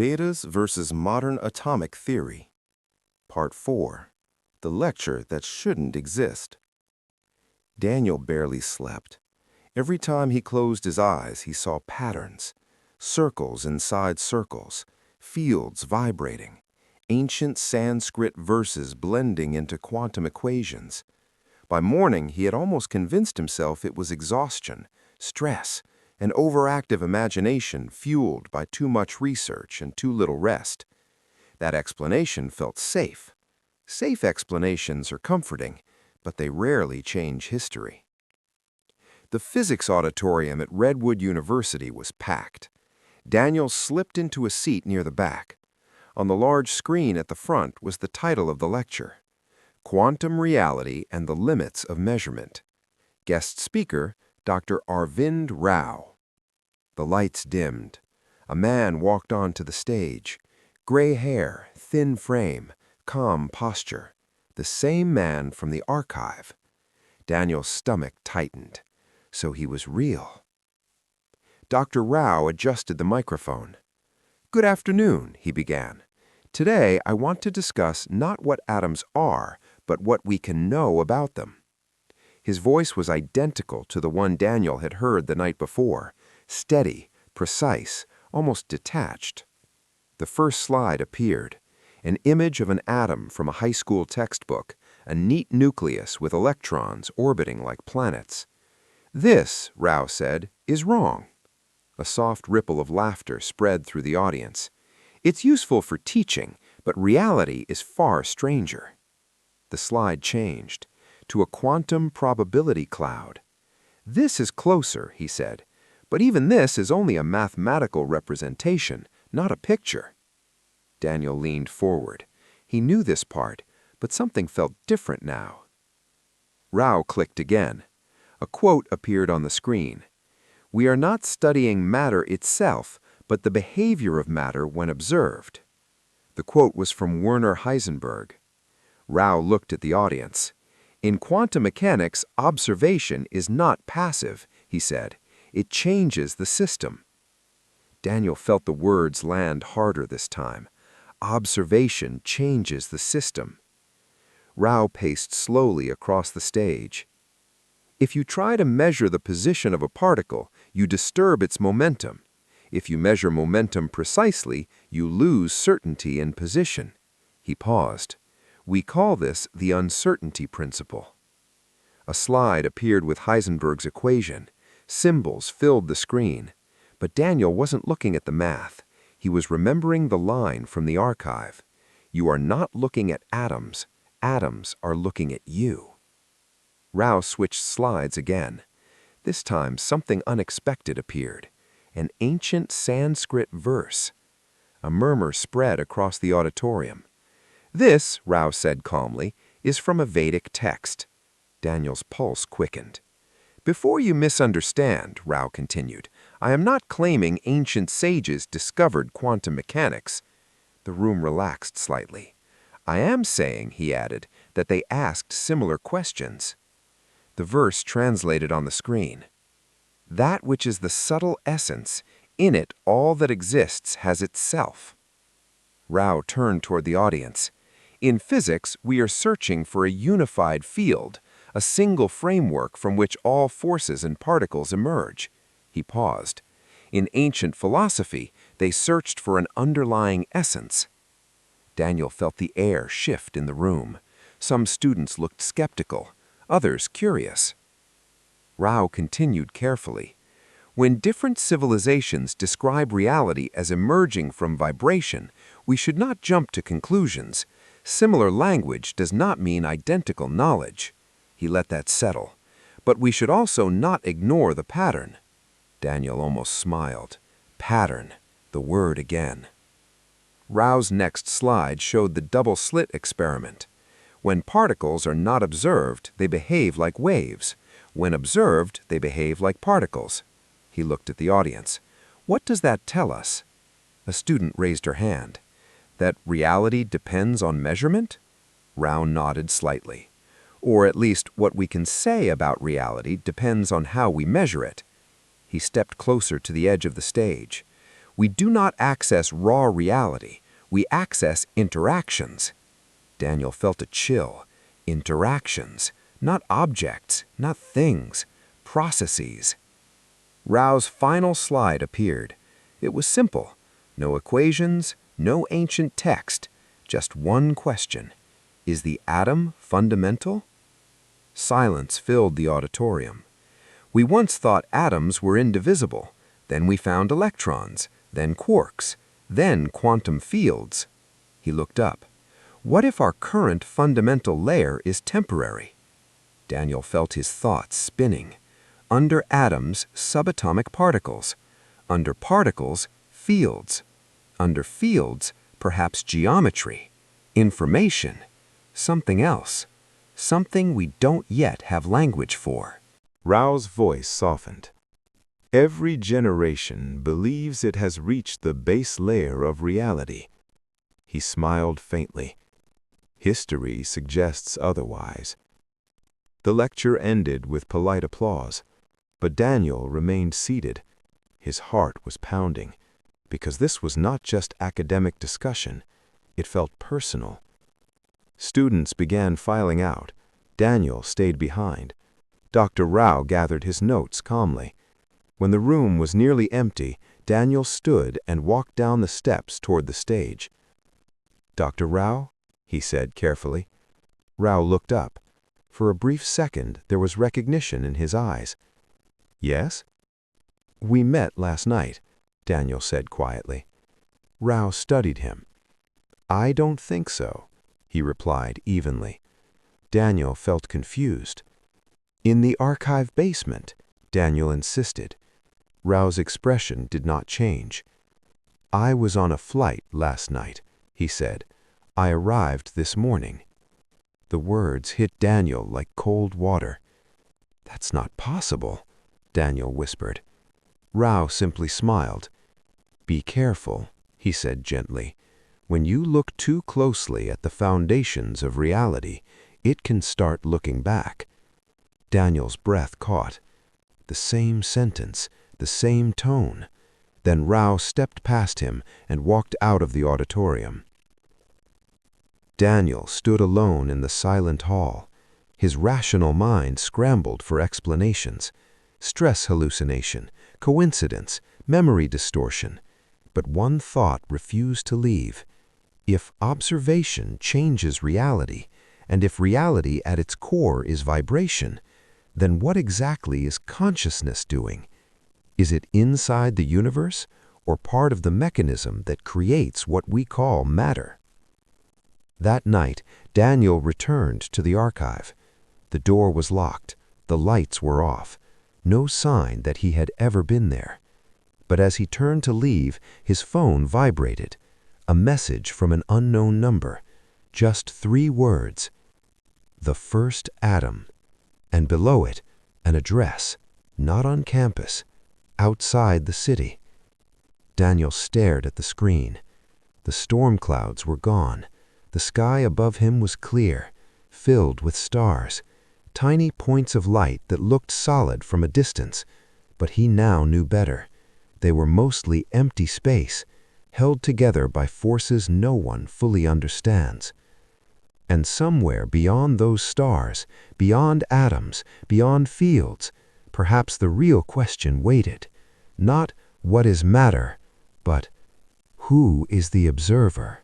Vedas versus Modern Atomic Theory. Part 4. The Lecture That Shouldn't Exist. Daniel barely slept. Every time he closed his eyes, he saw patterns, circles inside circles, fields vibrating, ancient Sanskrit verses blending into quantum equations. By morning, he had almost convinced himself it was exhaustion, stress, an overactive imagination fueled by too much research and too little rest. That explanation felt safe. Safe explanations are comforting, but they rarely change history. The physics auditorium at Redwood University was packed. Daniel slipped into a seat near the back. On the large screen at the front was the title of the lecture, Quantum Reality and the Limits of Measurement. Guest speaker, Dr. Arvind Rao. The lights dimmed. A man walked onto the stage. Gray hair, thin frame, calm posture. The same man from the archive. Daniel's stomach tightened. So he was real. Dr. Rao adjusted the microphone. "Good afternoon," he began. "Today I want to discuss not what atoms are, but what we can know about them." His voice was identical to the one Daniel had heard the night before, steady, precise, almost detached. The first slide appeared, an image of an atom from a high school textbook, a neat nucleus with electrons orbiting like planets. "This," Rao said, "is wrong." A soft ripple of laughter spread through the audience. "It's useful for teaching, but reality is far stranger." The slide changed to a quantum probability cloud. "This is closer," he said, "but even this is only a mathematical representation, not a picture." Daniel leaned forward. He knew this part, but something felt different now. Rao clicked again. A quote appeared on the screen. "We are not studying matter itself, but the behavior of matter when observed." The quote was from Werner Heisenberg. Rao looked at the audience. "In quantum mechanics, observation is not passive," he said. "It changes the system." Daniel felt the words land harder this time. Observation changes the system. Rao paced slowly across the stage. "If you try to measure the position of a particle, you disturb its momentum. If you measure momentum precisely, you lose certainty in position." He paused. "We call this the uncertainty principle." A slide appeared with Heisenberg's equation. Symbols filled the screen. But Daniel wasn't looking at the math. He was remembering the line from the archive. "You are not looking at atoms. Atoms are looking at you." Rao switched slides again. This time something unexpected appeared. An ancient Sanskrit verse. A murmur spread across the auditorium. "This," Rao said calmly, "is from a Vedic text." Daniel's pulse quickened. "Before you misunderstand," Rao continued, "I am not claiming ancient sages discovered quantum mechanics." The room relaxed slightly. "I am saying," he added, "that they asked similar questions." The verse translated on the screen. "That which is the subtle essence, in it all that exists has itself." Rao turned toward the audience. "In physics, we are searching for a unified field, a single framework from which all forces and particles emerge." He paused. "In ancient philosophy, they searched for an underlying essence." Daniel felt the air shift in the room. Some students looked skeptical, others curious. Rao continued carefully. "When different civilizations describe reality as emerging from vibration, we should not jump to conclusions. Similar language does not mean identical knowledge." He let that settle. "But we should also not ignore the pattern." Daniel almost smiled. Pattern, the word again. Rao's next slide showed the double-slit experiment. When particles are not observed, they behave like waves. When observed, they behave like particles. He looked at the audience. "What does that tell us?" A student raised her hand. "That reality depends on measurement?" Rao nodded slightly. "Or at least what we can say about reality depends on how we measure it." He stepped closer to the edge of the stage. We do not access raw reality. We access interactions. Daniel felt a chill. Interactions, not objects, not things, processes. Rao's final slide appeared. It was simple. No equations, no ancient text, just one question. Is the atom fundamental? Silence filled the auditorium. We once thought atoms were indivisible. Then we found electrons, then quarks, then quantum fields. He looked up. What if our current fundamental layer is temporary? Daniel felt his thoughts spinning. Under atoms, subatomic particles. Under particles, fields. Under fields, perhaps geometry, information, something else, something we don't yet have language for. Rao's voice softened. Every generation believes it has reached the base layer of reality. He smiled faintly. History suggests otherwise. The lecture ended with polite applause, but Daniel remained seated. His heart was pounding, because this was not just academic discussion. It felt personal. Students began filing out. Daniel stayed behind. Dr. Rao gathered his notes calmly. When the room was nearly empty, Daniel stood and walked down the steps toward the stage. "Dr. Rao?" he said carefully. Rao looked up. For a brief second, there was recognition in his eyes. "Yes?" "We met last night," Daniel said quietly. Rao studied him. "I don't think so," he replied evenly. Daniel felt confused. "In the archive basement," Daniel insisted. Rao's expression did not change. "I was on a flight last night," he said. "I arrived this morning." The words hit Daniel like cold water. "That's not possible," Daniel whispered. Rao simply smiled. "Be careful," he said gently. "When you look too closely at the foundations of reality, it can start looking back." Daniel's breath caught. The same sentence, the same tone. Then Rao stepped past him and walked out of the auditorium. Daniel stood alone in the silent hall. His rational mind scrambled for explanations. Stress hallucination, coincidence, memory distortion. But one thought refused to leave. If observation changes reality, and if reality at its core is vibration, then what exactly is consciousness doing? Is it inside the universe, or part of the mechanism that creates what we call matter? That night, Daniel returned to the archive. The door was locked. The lights were off. No sign that he had ever been there. But as he turned to leave, his phone vibrated. A message from an unknown number. Just 3 words. "The first atom." And below it, an address, not on campus, outside the city. Daniel stared at the screen. The storm clouds were gone. The sky above him was clear, filled with stars, tiny points of light that looked solid from a distance, but he now knew better. They were mostly empty space, held together by forces no one fully understands. And somewhere beyond those stars, beyond atoms, beyond fields, perhaps the real question waited. Not what is matter, but who is the observer?